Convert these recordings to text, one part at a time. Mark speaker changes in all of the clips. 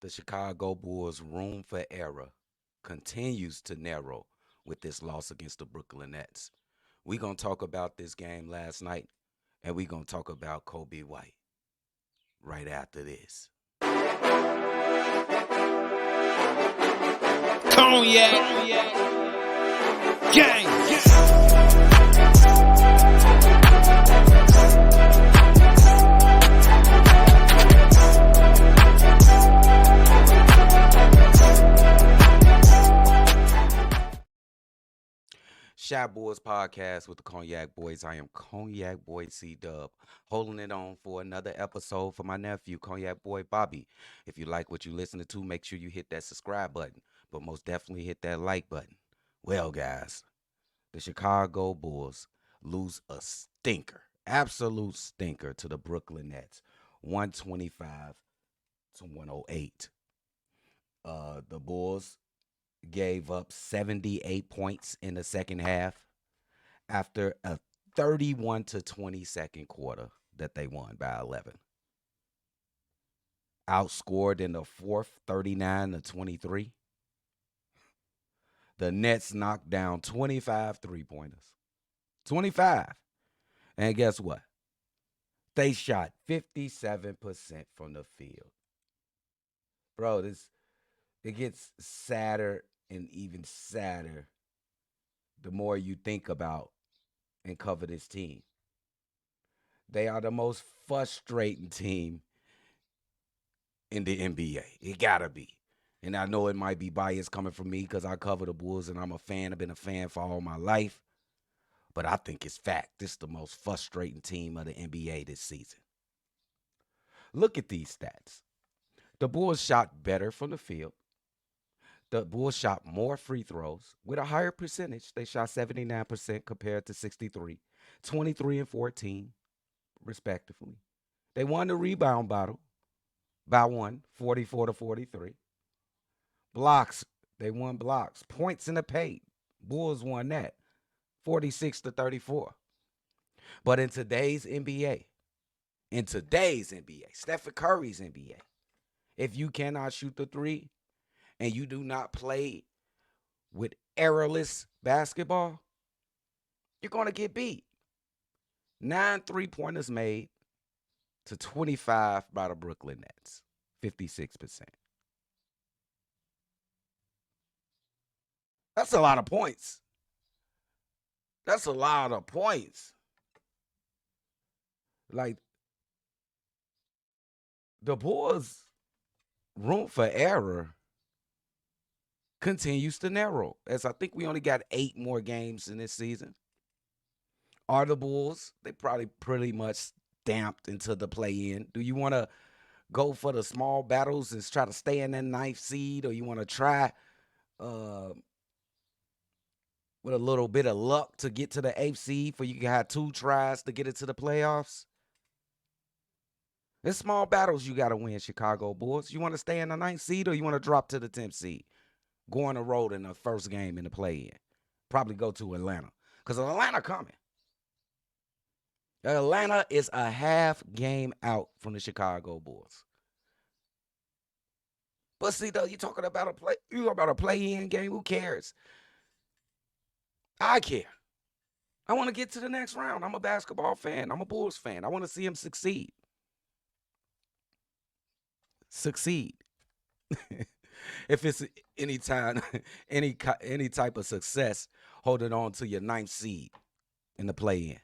Speaker 1: The Chicago Bulls' room for error continues to narrow with this loss against the Brooklyn Nets. We're going to talk about this game last night, and we're going to talk about Coby White right after this.
Speaker 2: Cognac, gang.
Speaker 1: Shot Boys Podcast with the Cognac Boys. I am Cognac Boy CDubb, holding it on for another episode for my nephew, Cognac Boy Bobby. If you like what you listening to, make sure you hit that subscribe button, but most definitely hit that like button. Well, guys, the Chicago Bulls lose a stinker, absolute stinker to the Brooklyn Nets, 125 to 108. The Bulls gave up 78 points in the second half after a 31 to 20 second quarter that they won by 11. Outscored in the fourth 39 to 23. The Nets knocked down 25 three-pointers. 25. And guess what? They shot 57% from the field. Bro, it gets sadder and even sadder the more you think about and cover this team. They are the most frustrating team in the NBA. It gotta be. And I know it might be bias coming from me because I cover the Bulls and I'm a fan. I've been a fan for all my life. But I think it's fact. This is the most frustrating team of the NBA this season. Look at these stats. The Bulls shot better from the field. The Bulls shot more free throws with a higher percentage. They shot 79% compared to 63, 23 and 14, respectively. They won the rebound battle by 44 to 43. Blocks, they won blocks. Points in the paint, Bulls won that, 46 to 34. But in today's NBA, Stephen Curry's NBA, if you cannot shoot the three and you do not play with errorless basketball, you're going to get beat. 9 3-pointers made to 25 by the Brooklyn Nets, 56%. That's a lot of points. That's a lot of points. Like, the Bulls' room for error continues to narrow, as I think we only got 8 more games in this season. Are the Bulls, they probably pretty much stamped into the play-in. Do you want to go for the small battles and try to stay in that ninth seed, or you want to try with a little bit of luck to get to the eighth seed for you can have 2 tries to get into the playoffs? It's small battles you got to win, Chicago Bulls. You want to stay in the ninth seed, or you want to drop to the 10th seed? Go on the road in the first game in the play-in. Probably go to Atlanta, because Atlanta coming. Atlanta is a half game out from the Chicago Bulls. But see, though, you're talking about a play-in game. Who cares? I care. I want to get to the next round. I'm a basketball fan. I'm a Bulls fan. I want to see him succeed. If it's any time, any type of success, holding on to your ninth seed in the play-in.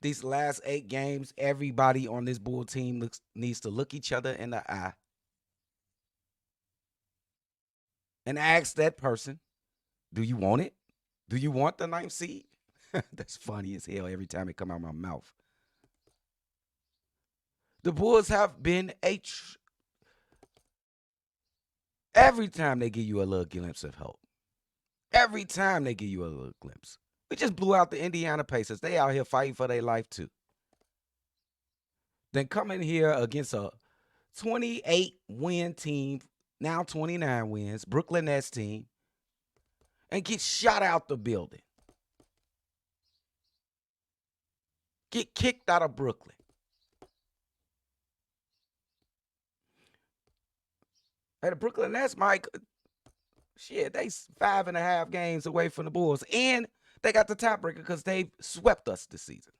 Speaker 1: These last 8 games, everybody on this Bull team needs to look each other in the eye and ask that person, do you want it? Do you want the ninth seed? That's funny as hell every time it come out of my mouth. The Bulls have been every time they give you a little glimpse of hope. Every time they give you a little glimpse. We just blew out the Indiana Pacers. They out here fighting for their life too. Then come in here against a 28-win team, now 29 wins, Brooklyn Nets team, and get shot out the building. Get kicked out of Brooklyn. Hey, the Brooklyn Nets, Mike, shit, they 5.5 games away from the Bulls. And they got the tiebreaker because they swept us this season.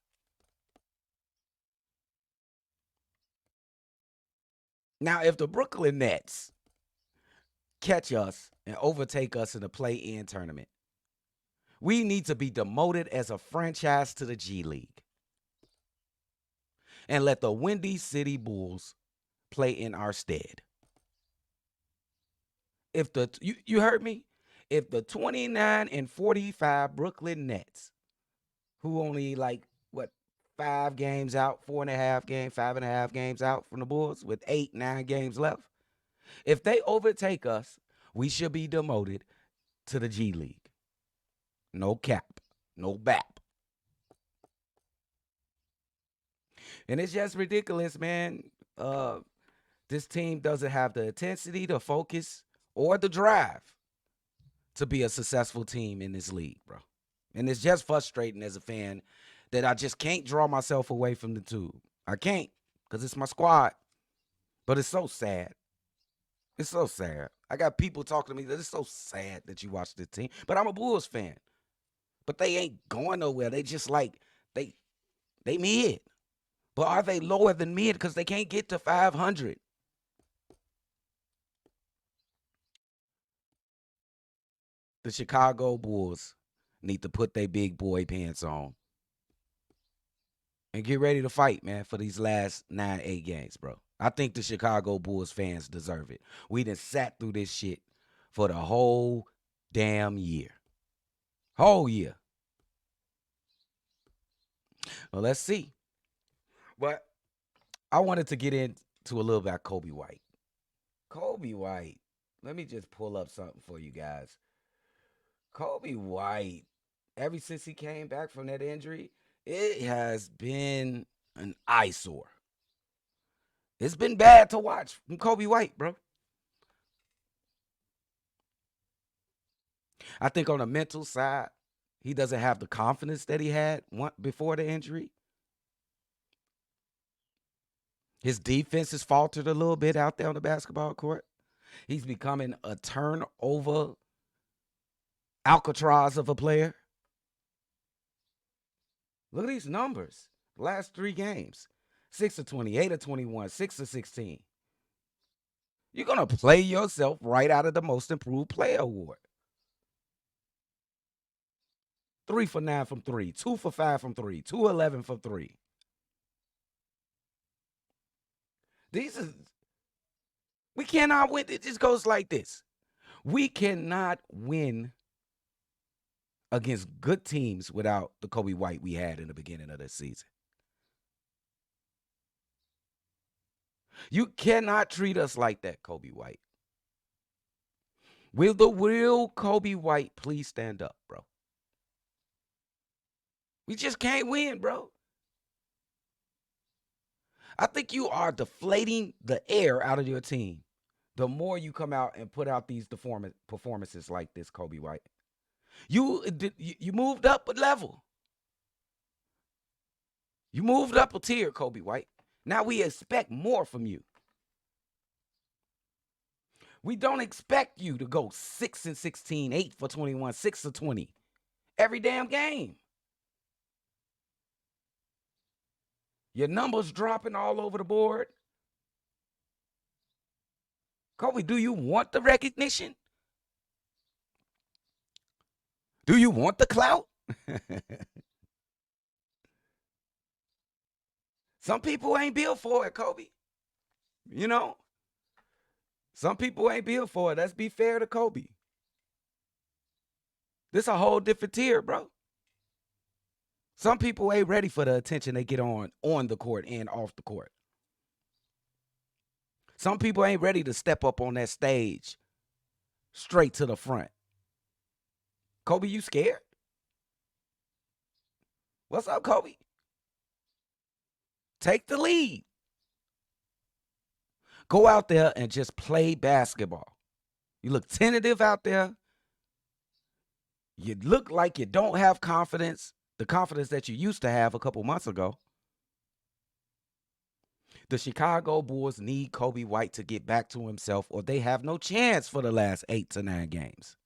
Speaker 1: Now, if the Brooklyn Nets catch us and overtake us in the play-in tournament, we need to be demoted as a franchise to the G League and let the Windy City Bulls play in our stead. If you heard me, if the 29-45 Brooklyn Nets, who only like what 5 games out, 4.5 games, 5.5 games out from the Bulls with 8-9 games left, if they overtake us, we should be demoted to the G League. No cap, no BAP. And it's just ridiculous, man. This team doesn't have the intensity, the focus, or the drive to be a successful team in this league, bro. And it's just frustrating as a fan that I just can't draw myself away from the tube. I can't because it's my squad. But it's so sad. It's so sad. I got people talking to me that it's so sad that you watch this team. But I'm a Bulls fan. But they ain't going nowhere. They just like they mid. But are they lower than mid because they can't get to 500? The Chicago Bulls need to put their big boy pants on and get ready to fight, man, for these last 9-8 games, bro. I think the Chicago Bulls fans deserve it. We done sat through this shit for the whole damn year. Whole year. Well, let's see. But I wanted to get into a little about Coby White. Coby White. Let me just pull up something for you guys. Coby White, ever since he came back from that injury, it has been an eyesore. It's been bad to watch from Coby White, bro. I think on the mental side, he doesn't have the confidence that he had before the injury. His defense has faltered a little bit out there on the basketball court. He's becoming a turnover Alcatraz of a player. Look at these numbers. Last 3 games. 6 of 20, 8 of 21, 6 of 16. You're going to play yourself right out of the most improved player award. 3 for 9 from 3, 2 for 5 from 3, 2-11 from 3. We cannot win. It just goes like this. We cannot win against good teams without the Coby White we had in the beginning of the season. You cannot treat us like that, Coby White. Will the real Coby White please stand up, bro? We just can't win, bro. I think you are deflating the air out of your team the more you come out and put out these performances like this, Coby White. You moved up a level. You moved up a tier, Coby White. Now we expect more from you. We don't expect you to go 6 and 16, 8 for 21, 6 for 20 every damn game. Your numbers dropping all over the board. Coby, do you want the recognition? Do you want the clout? Some people ain't built for it, Coby. You know? Some people ain't built for it. Let's be fair to Coby. This a whole different tier, bro. Some people ain't ready for the attention they get on the court and off the court. Some people ain't ready to step up on that stage straight to the front. Coby, you scared? What's up, Coby? Take the lead. Go out there and just play basketball. You look tentative out there. You look like you don't have confidence, the confidence that you used to have a couple months ago. The Chicago Bulls need Coby White to get back to himself, or they have no chance for the last 8 to 9 games.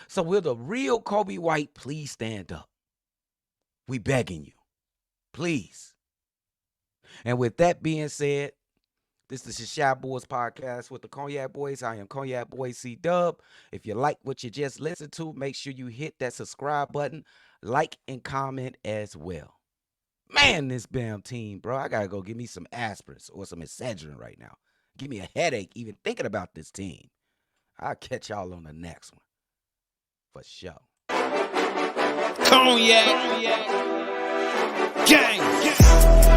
Speaker 1: So will the real Coby White please stand up? We begging you. Please. And with that being said, this is the Shot Boys podcast with the Cognac Boys. I am Cognac Boy CDubb. If you like what you just listened to, make sure you hit that subscribe button, like, and comment as well. Man, this damn team, bro. I got to go get me some aspirins or some Excedrin right now. Give me a headache even thinking about this team. I'll catch y'all on the next one. For sure.
Speaker 2: Cognac. Gang.